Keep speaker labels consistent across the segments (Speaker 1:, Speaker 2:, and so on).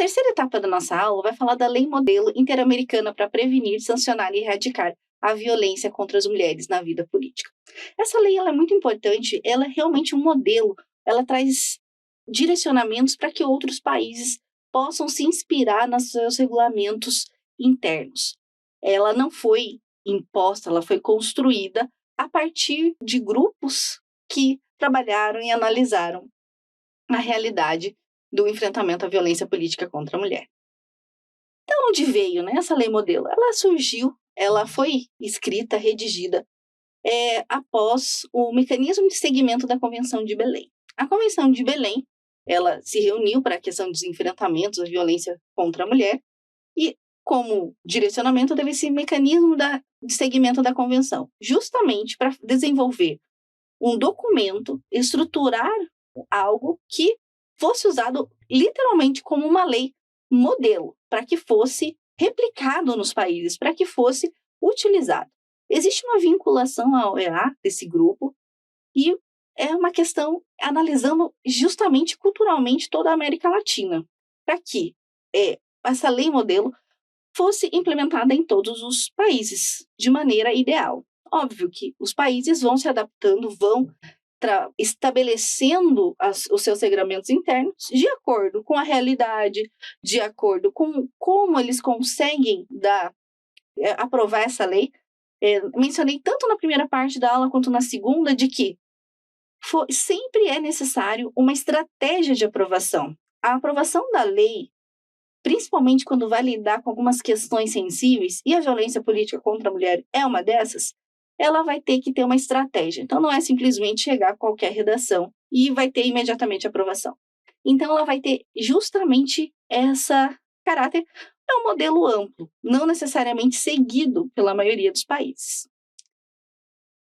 Speaker 1: terceira etapa da nossa aula vai falar da Lei Modelo Interamericana para prevenir, sancionar e erradicar a violência contra as mulheres na vida política. Essa lei ela é muito importante, ela é realmente um modelo, ela traz direcionamentos para que outros países possam se inspirar nos seus regulamentos internos. Ela não foi imposta, ela foi construída a partir de grupos que trabalharam e analisaram a realidade do enfrentamento à violência política contra a mulher. Então, onde veio, né, essa lei modelo? Ela surgiu, ela foi escrita, redigida, após o mecanismo de segmento da Convenção de Belém. A Convenção de Belém, ela se reuniu para a questão dos enfrentamentos à violência contra a mulher e, como direcionamento, teve esse mecanismo de segmento da Convenção, justamente para desenvolver um documento, estruturar algo que fosse usado literalmente como uma lei modelo, para que fosse replicado nos países, para que fosse utilizado. Existe uma vinculação ao OEA desse grupo e é uma questão analisando justamente culturalmente toda a América Latina, para que essa lei modelo fosse implementada em todos os países de maneira ideal. Óbvio que os países vão se adaptando, vão estabelecendo os seus regramentos internos de acordo com a realidade, de acordo com como eles conseguem aprovar essa lei. Mencionei tanto na primeira parte da aula quanto na segunda de que sempre é necessário uma estratégia de aprovação. A aprovação da lei, principalmente quando vai lidar com algumas questões sensíveis, e a violência política contra a mulher é uma dessas, ela vai ter que ter uma estratégia. Então, não é simplesmente chegar a qualquer redação e vai ter imediatamente aprovação. Então, ela vai ter justamente essa caráter, é um modelo amplo, não necessariamente seguido pela maioria dos países.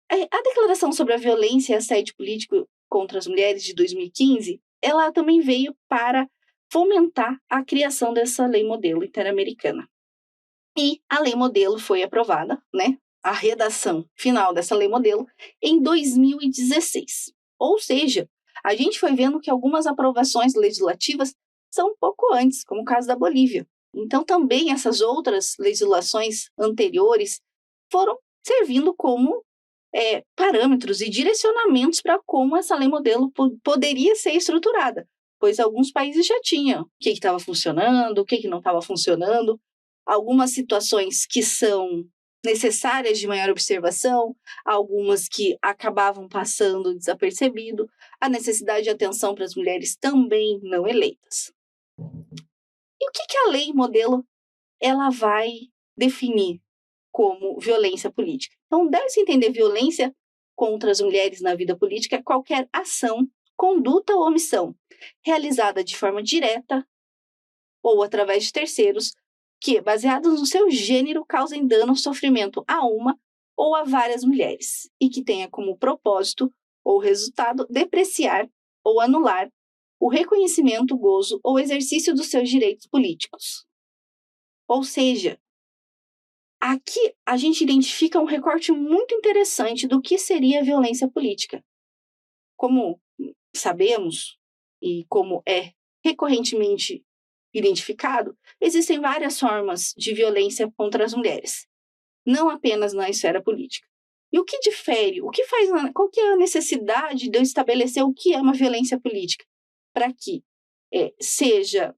Speaker 1: A Declaração sobre a Violência e Assédio Político contra as Mulheres de 2015, ela também veio para fomentar a criação dessa lei modelo interamericana. E a lei modelo foi aprovada, né? A redação final dessa lei modelo em 2016. Ou seja, a gente foi vendo que algumas aprovações legislativas são um pouco antes, como o caso da Bolívia. Então, também essas outras legislações anteriores foram servindo como parâmetros e direcionamentos para como essa lei modelo poderia ser estruturada, pois alguns países já tinham o que estava funcionando, o que não estava funcionando, algumas situações que são necessárias de maior observação, algumas que acabavam passando desapercebido, a necessidade de atenção para as mulheres também não eleitas. E o que a lei modelo ela vai definir como violência política? Então, deve-se entender violência contra as mulheres na vida política qualquer ação, conduta ou omissão realizada de forma direta ou através de terceiros que, baseados no seu gênero, causem dano ou sofrimento a uma ou a várias mulheres e que tenha como propósito ou resultado depreciar ou anular o reconhecimento, gozo ou exercício dos seus direitos políticos. Ou seja, aqui a gente identifica um recorte muito interessante do que seria a violência política. Como sabemos e como é recorrentemente identificado, existem várias formas de violência contra as mulheres, não apenas na esfera política. E o que difere? Qual que é a necessidade de eu estabelecer o que é uma violência política? Para que seja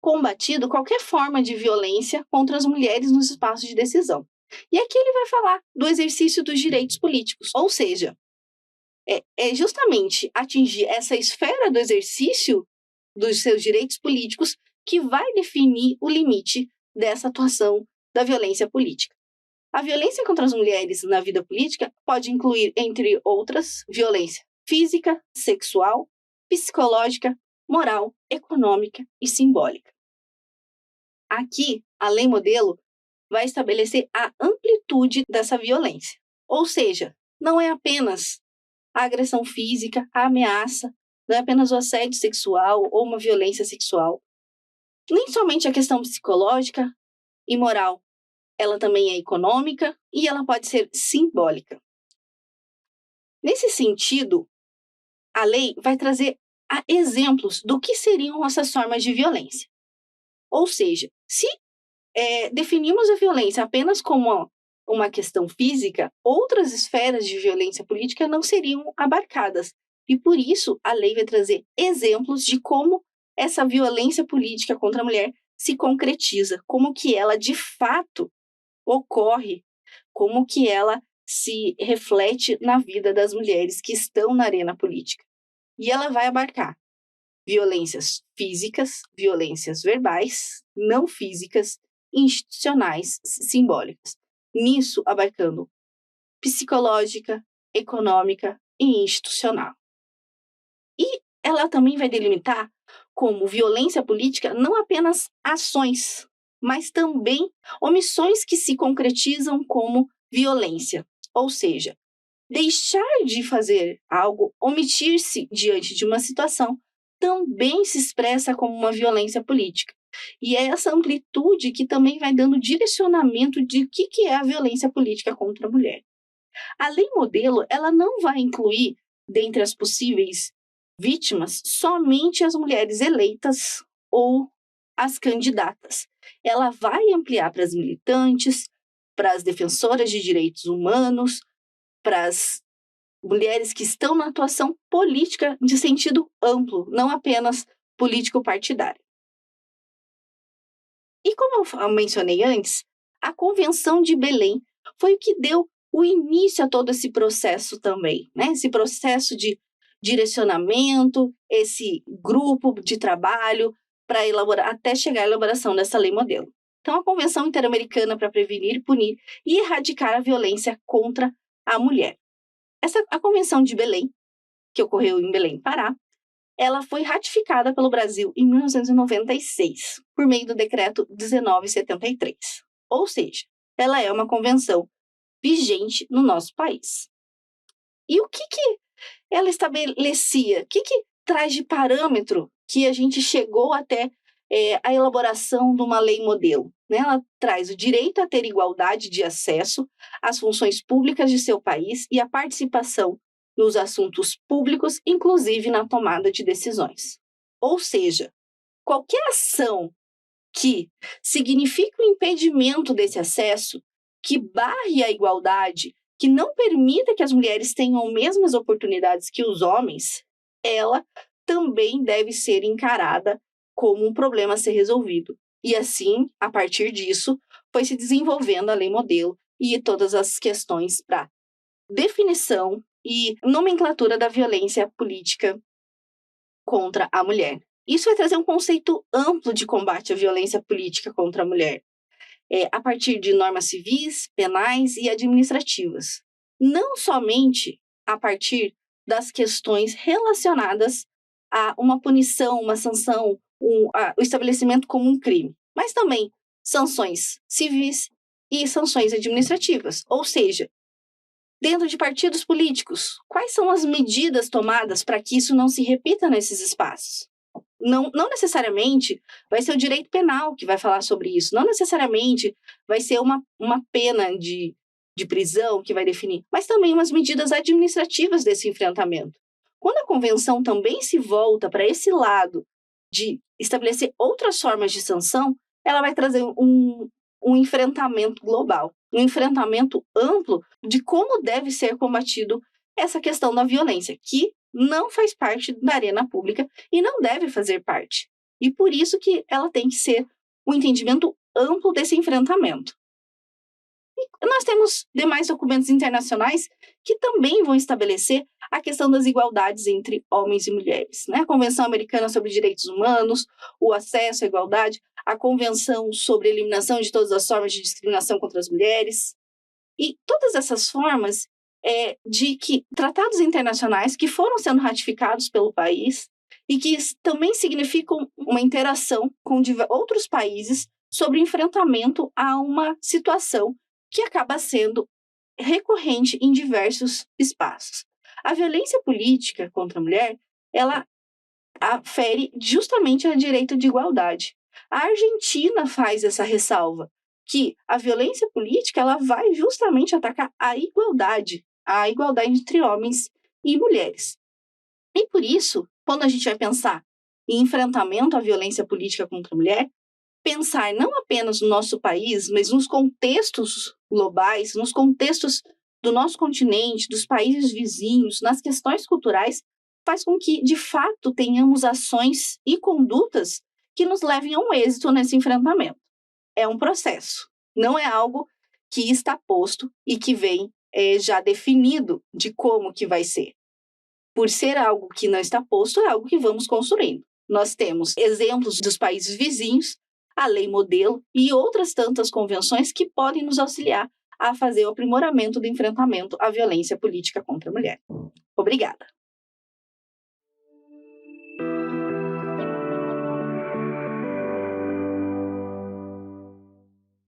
Speaker 1: combatido qualquer forma de violência contra as mulheres nos espaços de decisão. E aqui ele vai falar do exercício dos direitos políticos, ou seja, é justamente atingir essa esfera do exercício dos seus direitos políticos que vai definir o limite dessa atuação da violência política. A violência contra as mulheres na vida política pode incluir, entre outras, violência física, sexual, psicológica, moral, econômica e simbólica. Aqui, a lei modelo vai estabelecer a amplitude dessa violência, ou seja, não é apenas a agressão física, a ameaça, não é apenas o assédio sexual ou uma violência sexual, nem somente a questão psicológica e moral, ela também é econômica e ela pode ser simbólica. Nesse sentido, a lei vai trazer exemplos do que seriam essas formas de violência. Ou seja, se definimos a violência apenas como uma questão física, outras esferas de violência política não seriam abarcadas. E por isso a lei vai trazer exemplos de como essa violência política contra a mulher se concretiza, como que ela de fato ocorre, como que ela se reflete na vida das mulheres que estão na arena política. E ela vai abarcar violências físicas, violências verbais, não físicas, institucionais, simbólicas. Nisso, abarcando psicológica, econômica e institucional. E ela também vai delimitar como violência política não apenas ações, mas também omissões que se concretizam como violência. Ou seja, deixar de fazer algo, omitir-se diante de uma situação, também se expressa como uma violência política. E é essa amplitude que também vai dando direcionamento de o que é a violência política contra a mulher. A lei modelo, ela não vai incluir, dentre as possíveis vítimas, somente as mulheres eleitas ou as candidatas. Ela vai ampliar para as militantes, para as defensoras de direitos humanos, para as mulheres que estão na atuação política de sentido amplo, não apenas político-partidário. E como eu mencionei antes, a Convenção de Belém foi o que deu o início a todo esse processo também, né? Esse processo de direcionamento, esse grupo de trabalho para elaborar, até chegar à elaboração dessa lei modelo. Então, a Convenção Interamericana para Prevenir, Punir e Erradicar a Violência contra a Mulher. A Convenção de Belém, que ocorreu em Belém, Pará, ela foi ratificada pelo Brasil em 1996, por meio do Decreto 1973. Ou seja, ela é uma convenção vigente no nosso país. E o que ela estabelecia? O que traz de parâmetro que a gente chegou até a elaboração de uma lei modelo? Né? Ela traz o direito a ter igualdade de acesso às funções públicas de seu país e a participação nos assuntos públicos, inclusive na tomada de decisões. Ou seja, qualquer ação que signifique o impedimento desse acesso, que barre a igualdade, que não permita que as mulheres tenham as mesmas oportunidades que os homens, ela também deve ser encarada como um problema a ser resolvido. E assim, a partir disso, foi se desenvolvendo a lei modelo e todas as questões para definição e nomenclatura da violência política contra a mulher. Isso vai trazer um conceito amplo de combate à violência política contra a mulher, a partir de normas civis, penais e administrativas. Não somente a partir das questões relacionadas a uma punição, uma sanção, o estabelecimento como um crime, mas também sanções civis e sanções administrativas, ou seja, dentro de partidos políticos, quais são as medidas tomadas para que isso não se repita nesses espaços? Não necessariamente vai ser o direito penal que vai falar sobre isso, não necessariamente vai ser uma pena de prisão que vai definir, mas também umas medidas administrativas desse enfrentamento. Quando a convenção também se volta para esse lado de estabelecer outras formas de sanção, ela vai trazer um enfrentamento global, um enfrentamento amplo de como deve ser combatido essa questão da violência, que não faz parte da arena pública e não deve fazer parte. E por isso que ela tem que ser um entendimento amplo desse enfrentamento. E nós temos demais documentos internacionais que também vão estabelecer a questão das igualdades entre homens e mulheres, né? A Convenção Americana sobre Direitos Humanos, o acesso à igualdade, a Convenção sobre a Eliminação de Todas as Formas de Discriminação contra as Mulheres, e todas essas formas de que tratados internacionais que foram sendo ratificados pelo país e que também significam uma interação com outros países sobre enfrentamento a uma situação que acaba sendo recorrente em diversos espaços. A violência política contra a mulher, ela fere justamente ao direito de igualdade. A Argentina faz essa ressalva, que a violência política ela vai justamente atacar a igualdade entre homens e mulheres. E por isso, quando a gente vai pensar em enfrentamento à violência política contra a mulher, pensar não apenas no nosso país, mas nos contextos globais, nos contextos do nosso continente, dos países vizinhos, nas questões culturais, faz com que, de fato, tenhamos ações e condutas que nos levem a um êxito nesse enfrentamento. É um processo, não é algo que está posto e que vem já definido de como que vai ser. Por ser algo que não está posto, é algo que vamos construindo. Nós temos exemplos dos países vizinhos, a lei modelo e outras tantas convenções que podem nos auxiliar a fazer o aprimoramento do enfrentamento à violência política contra a mulher. Obrigada.